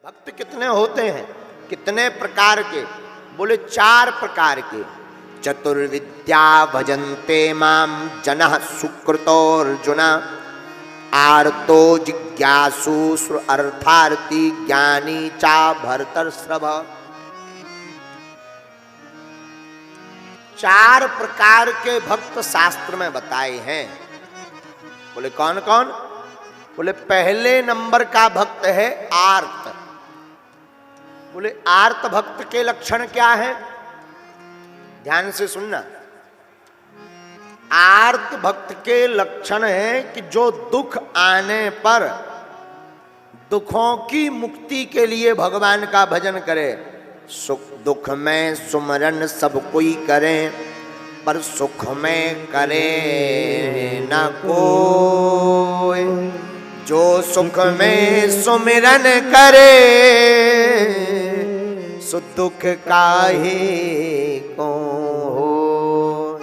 भक्त कितने होते हैं, कितने प्रकार के? बोले 4 प्रकार के। चतुर्विद्या भजन्ते माम जनः सुकृतोर्जुन, आर्तो जिज्ञासु अर्थार्थी ज्ञानी चा भर्तर्षभ। 4 प्रकार के भक्त शास्त्र में बताए हैं। बोले कौन कौन? बोले पहले नंबर का भक्त है आर्त। बोले आर्त भक्त के लक्षण क्या है? ध्यान से सुनना। आर्त भक्त के लक्षण है कि जो दुख आने पर दुखों की मुक्ति के लिए भगवान का भजन करे। सुख दुख में सुमरन सब कोई करे, पर सुख में करे न कोई। जो सुख में सुमिरन करे, सो दुख काहे को हो।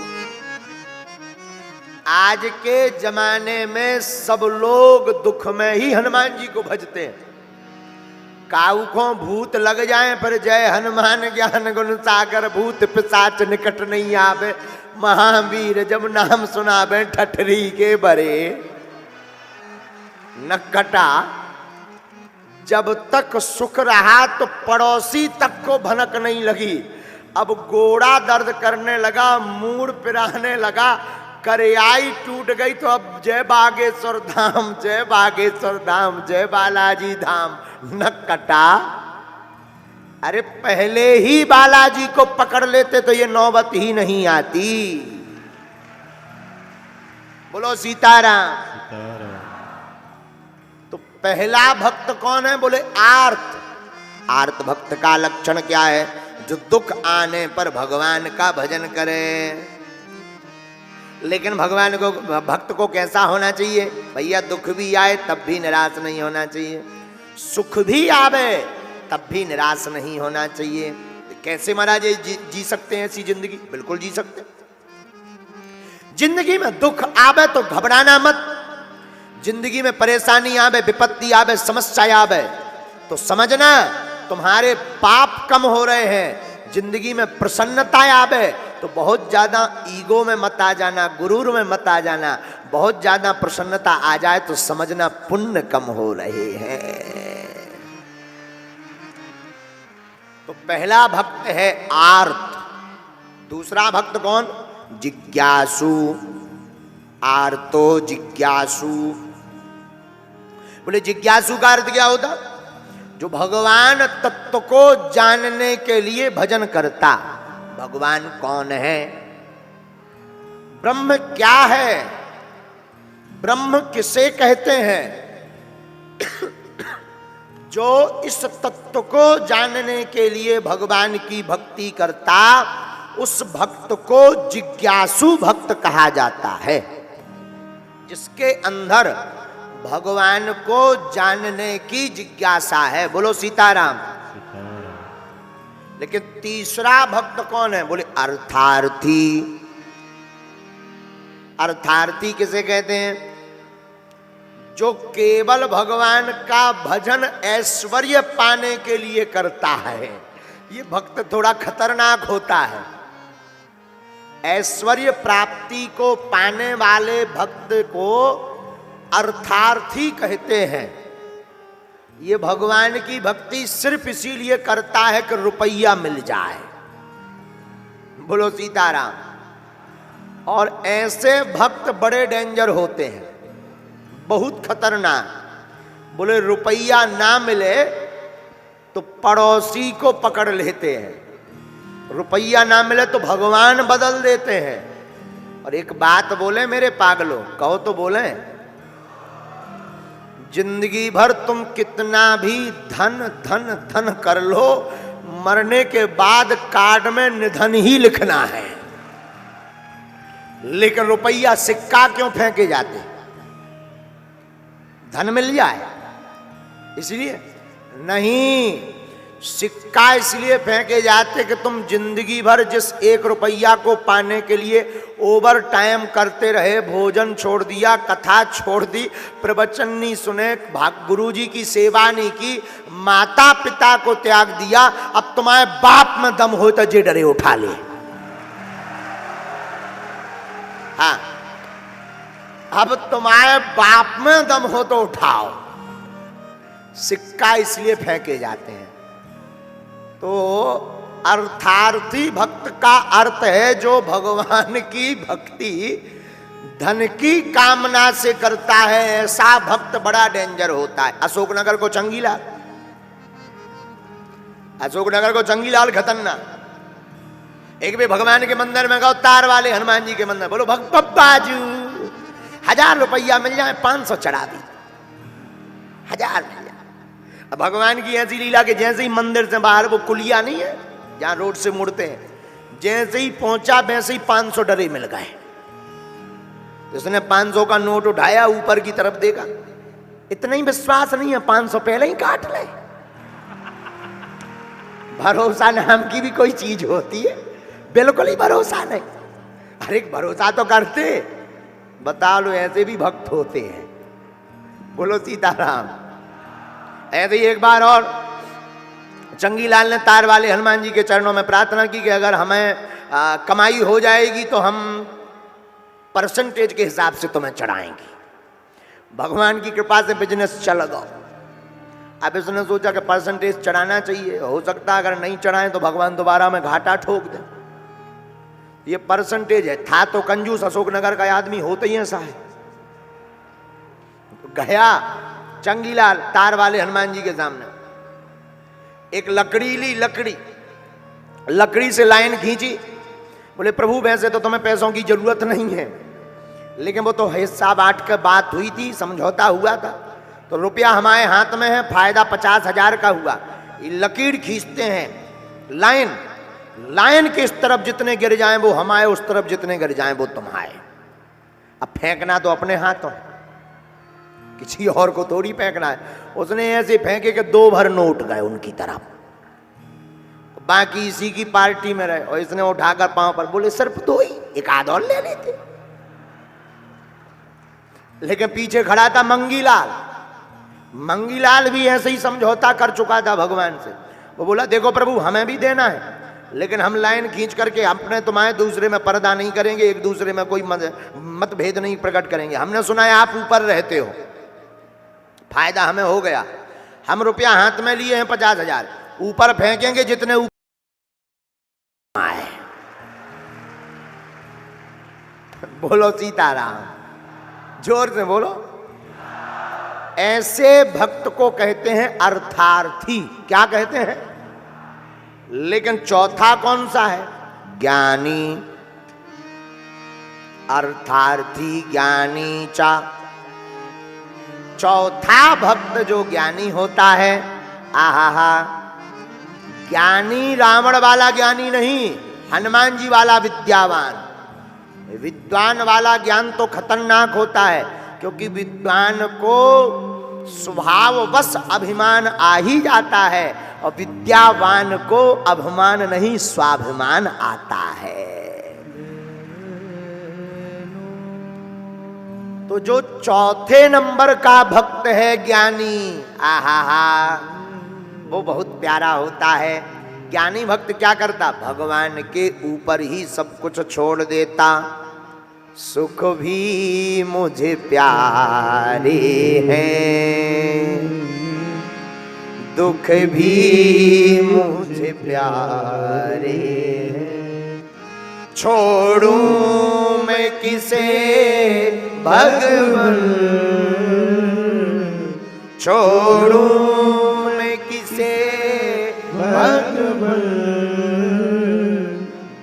आज के जमाने में सब लोग दुख में ही हनुमान जी को भजते हैं। काऊ को भूत लग जाए पर जय हनुमान ज्ञान गुण सागर, भूत पिशाच निकट नहीं आवे। महावीर जब नाम सुनावे, ठठरी के बरे न कटा। जब तक सुख रहा तो पड़ोसी तक को भनक नहीं लगी। अब गोड़ा दर्द करने लगा, मूड पिराने लगा, करियाई टूट गई तो अब जय बागेश्वर धाम, जय बागेश्वर धाम, जय बालाजी धाम न कटा। अरे पहले ही बालाजी को पकड़ लेते तो ये नौबत ही नहीं आती। बोलो सीताराम। तो पहला भक्त कौन है? बोले आर्त। आर्त भक्त का लक्षण क्या है? जो दुख आने पर भगवान का भजन करे। लेकिन भगवान को, भक्त को कैसा होना चाहिए? भैया दुख भी आए तब भी निराश नहीं होना चाहिए, सुख भी आवे तब भी निराश नहीं होना चाहिए। कैसे महाराज जी सकते हैं ऐसी जिंदगी? बिल्कुल जी सकते। जिंदगी में दुख आवे तो घबराना मत। जिंदगी में परेशानी आवे, विपत्ति आवे, समस्या आवे तो समझना तुम्हारे पाप कम हो रहे हैं। जिंदगी में प्रसन्नता आवे तो बहुत ज्यादा ईगो में मत आ जाना, गुरूर में मत आ जाना। बहुत ज्यादा प्रसन्नता आ जाए तो समझना पुण्य कम हो रहे हैं। तो पहला भक्त है आर्त। दूसरा भक्त कौन? जिज्ञासु। आर्तो जिज्ञासु। बोले जिज्ञासु का अर्थ क्या होता? जो भगवान तत्व को जानने के लिए भजन करता। भगवान कौन है? ब्रह्म क्या है? ब्रह्म किसे कहते हैं? जो इस तत्व को जानने के लिए भगवान की भक्ति करता, उस भक्त को जिज्ञासु भक्त कहा जाता है। जिसके अंदर भगवान को जानने की जिज्ञासा है। बोलो सीताराम। लेकिन तीसरा भक्त कौन है? बोले अर्थार्थी। अर्थार्थी किसे कहते हैं? जो केवल भगवान का भजन ऐश्वर्य पाने के लिए करता है। ये भक्त थोड़ा खतरनाक होता है। ऐश्वर्य प्राप्ति को पाने वाले भक्त को अर्थार्थी कहते हैं। ये भगवान की भक्ति सिर्फ इसीलिए करता है कि रुपया मिल जाए। बोलो सीताराम। और ऐसे भक्त बड़े डेंजर होते हैं, बहुत खतरनाक। बोले रुपया ना मिले तो पड़ोसी को पकड़ लेते हैं, रुपया ना मिले तो भगवान बदल देते हैं। और एक बात बोले मेरे पागलों, कहो तो बोले, जिंदगी भर तुम कितना भी धन धन धन कर लो, मरने के बाद कार्ड में निधन ही लिखना है। लेकिन रुपया सिक्का क्यों फेंके जाते? धन मिल जाए इसलिए नहीं। सिक्का इसलिए फेंके जाते कि तुम जिंदगी भर जिस 1 रुपया को पाने के लिए ओवर टाइम करते रहे, भोजन छोड़ दिया, कथा छोड़ दी, प्रवचन नहीं सुने, गुरु जी की सेवा नहीं की, माता पिता को त्याग दिया, अब तुम्हारे बाप में दम हो तो जे डरे उठा ले। हाँ, अब तुम्हारे बाप में दम हो तो उठाओ। सिक्का इसलिए फेंके जाते हैं। तो अर्थार्थी भक्त का अर्थ है जो भगवान की भक्ति धन की कामना से करता है, ऐसा भक्त बड़ा डेंजर होता है। अशोकनगर को चंगीलाल, अशोकनगर को चंगीलाल खतरनाक। एक भी भगवान के मंदिर में गए, तार वाले हनुमान जी के मंदिर, बोलो भक्त बाजू 1000 रुपया मिल जाए, 500 चढ़ा दी, 1000 मिल जाए। अब भगवान की ऐसी लीला कि जैसे ही मंदिर से बाहर वो कुलिया नहीं है जहां रोड से मुड़ते हैं, जैसे ही पहुंचा वैसे ही 500 डरे मिल गए। जिसने 500 का नोट उठाया, ऊपर की तरफ देखा, इतना ही विश्वास नहीं है, 500 पहले ही काट ले। भरोसा नाम की भी कोई चीज होती है? बिल्कुल ही भरोसा नहीं। अरे भरोसा तो करते, बता लो ऐसे भी भक्त होते हैं। बोलो सीताराम। ऐसे ही एक बार और चंगीलाल ने तार वाले हनुमान जी के चरणों में प्रार्थना की कि अगर हमें कमाई हो जाएगी तो हम परसेंटेज के हिसाब से तुम्हें चढ़ाएंगे। भगवान की कृपा से बिजनेस चल गया। अब इसने सोचा कि परसेंटेज चढ़ाना चाहिए, हो सकता है अगर नहीं चढ़ाएं तो भगवान दोबारा में घाटा ठोक दे। ये परसेंटेज है, था तो कंजूस, अशोकनगर का आदमी होता ही ऐसा है। गया चंगीलाल तार वाले हनुमान जी के सामने, एक लकड़ी ली, लकड़ी से लाइन खींची, बोले प्रभु वैसे तो तुम्हें पैसों की जरूरत नहीं है, लेकिन वो तो हिस्सा बांट कर बात हुई थी, समझौता हुआ था, तो रुपया हमारे हाथ में है, फायदा 50,000 का हुआ। ये लकीर खींचते हैं, लाइन के इस तरफ जितने गिर जाएं वो हमारे, उस तरफ जितने गिर जाएं वो तुम्हारे। अब फेंकना तो अपने हाथों, किसी और को थोड़ी फेंकना है। उसने ऐसे फेंके कि 2 भर नोट गए उनकी तरफ, बाकी इसी की पार्टी में रहे। और इसने उठाकर पांव पर, बोले सिर्फ 2 ही, एक आध और ले लेते। लेकिन पीछे खड़ा था मंगीलाल भी ऐसे ही समझौता कर चुका था भगवान से। वो बोला देखो प्रभु हमें भी देना है, लेकिन हम लाइन खींच करके अपने तुम्हारे दूसरे में पर्दा नहीं करेंगे, एक दूसरे में कोई मतभेद नहीं प्रकट करेंगे। हमने सुना है आप ऊपर रहते हो, फायदा हमें हो गया, हम रुपया हाथ में लिए हैं 50,000, ऊपर फेंकेंगे जितने ऊपर आए। बोलो सीताराम, जोर से बोलो। ऐसे भक्त को कहते हैं अर्थार्थी। क्या कहते हैं? लेकिन चौथा कौन सा है? ज्ञानी। अर्थार्थी ज्ञानी चा। चौथा भक्त जो ज्ञानी होता है, आहा, ज्ञानी रावण वाला ज्ञानी नहीं, हनुमान जी वाला विद्यावान। विद्वान वाला ज्ञान तो खतरनाक होता है, क्योंकि विद्वान को स्वभाववश अभिमान आ ही जाता है, और विद्यावान को अभिमान नहीं स्वाभिमान आता है। तो जो चौथे नंबर का भक्त है ज्ञानी, आहा, वो बहुत प्यारा होता है। ज्ञानी भक्त क्या करता? भगवान के ऊपर ही सब कुछ छोड़ देता। सुख भी मुझे प्यारे हैं, दुख भी मुझे प्यारे हैं, छोड़ूं मैं किसे भगवान, छोड़ूं मैं किसे भगवान,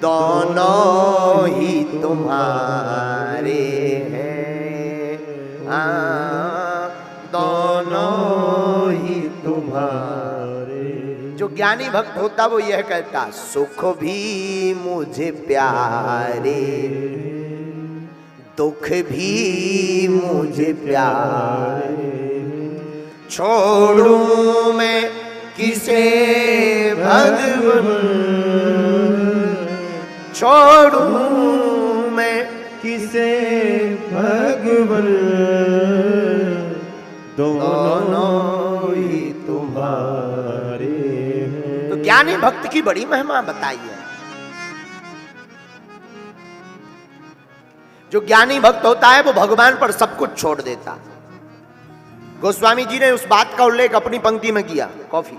दोनों ही तुम्हारे हैं, दोनों ही तुम्हारे। जो ज्ञानी भक्त होता वो यह कहता, सुख भी मुझे प्यारे, दुख भी मुझे प्यारे, छोड़ूं मैं किसे भगवन छोड़ूं मैं किसे भगवन, दोनों ही तुम्हारे हैं। तो ज्ञानी भक्त की बड़ी महिमा बताई है। जो ज्ञानी भक्त होता है वो भगवान पर सब कुछ छोड़ देता। गोस्वामी जी ने उस बात का उल्लेख अपनी पंक्ति में किया। कॉफी।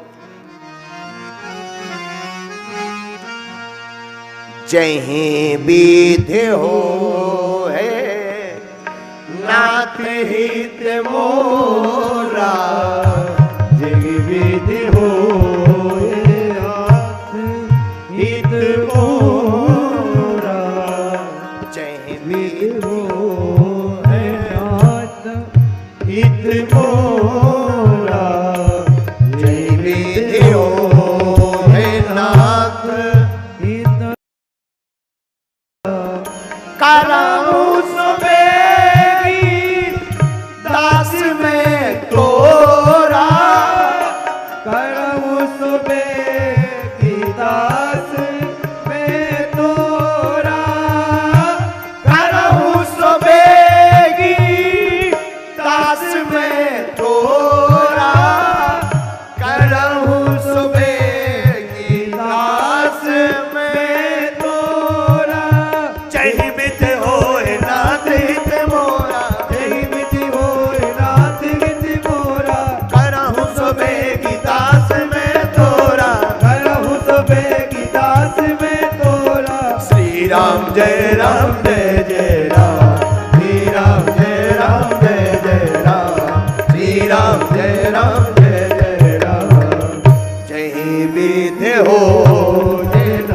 जहीं विधि हो है नाथ हित मोरा, जहीं विधि हो नाथ हित मोरा, जहीं विधि हो नाथ हित मोरा, जहीं विधि हो है नाथ हित कराऊं सुबेगी दास में तोरा, करऊं सुबेगी दास में तोरा, कराऊं सुबेगी दास में तोरा, कराऊं सुबेगी दास में तोरा, जहीं विधि होए नाथ हित मोरा, जहीं विधि होए नाथ हित मोरा, कराऊं सुबेगी दास में तोरा, करऊं सुबेगी दास में तोरा। श्री राम जय राम जय जय राम, श्री राम जय राम जय जय राम, श्री राम जय राम जय जय राम। जहीं विधि हो हित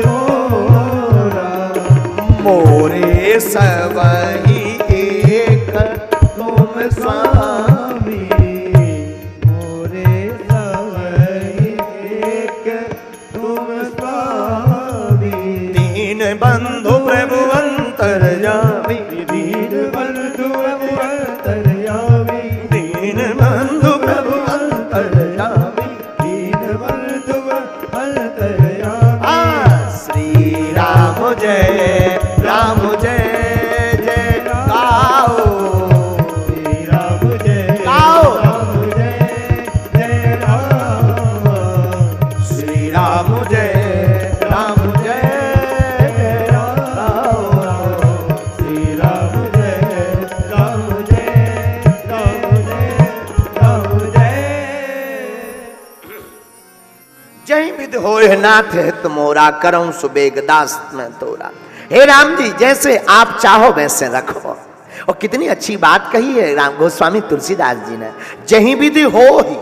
मोरा, मोरे सबही एक तुम स्वामी, मोरे सबहि एक तुम स्वामी, दीन बंधु प्रभु अंतर्यामी, दीन बंधु अंतर्यामी, दीन बंधु प्रभु अंतर्यामी। दीन बंधु अंतर्यामी। श्री राम जय जय गाओ, श्री राम जय गाओ। राम जय जय राम, श्री राम जय राम जय गाओ, श्री राम जय राम जय राम जय राम जय। जय विधि होए नाथ हित मोरा, करऊं सुबेग दास में तोरा। हे राम जी, जैसे आप चाहो वैसे रखो। और कितनी अच्छी बात कही है राम गोस्वामी तुलसीदास जी ने। जहीं विधि हो ही,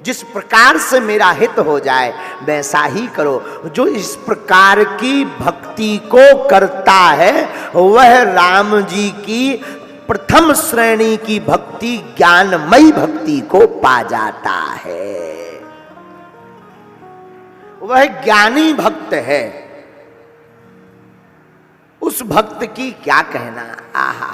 जिस प्रकार से मेरा हित हो जाए वैसा ही करो। जो इस प्रकार की भक्ति को करता है वह राम जी की प्रथम श्रेणी की भक्ति, ज्ञानमयी भक्ति को पा जाता है। वह ज्ञानी भक्त है। उस भक्त की क्या कहना। आहा,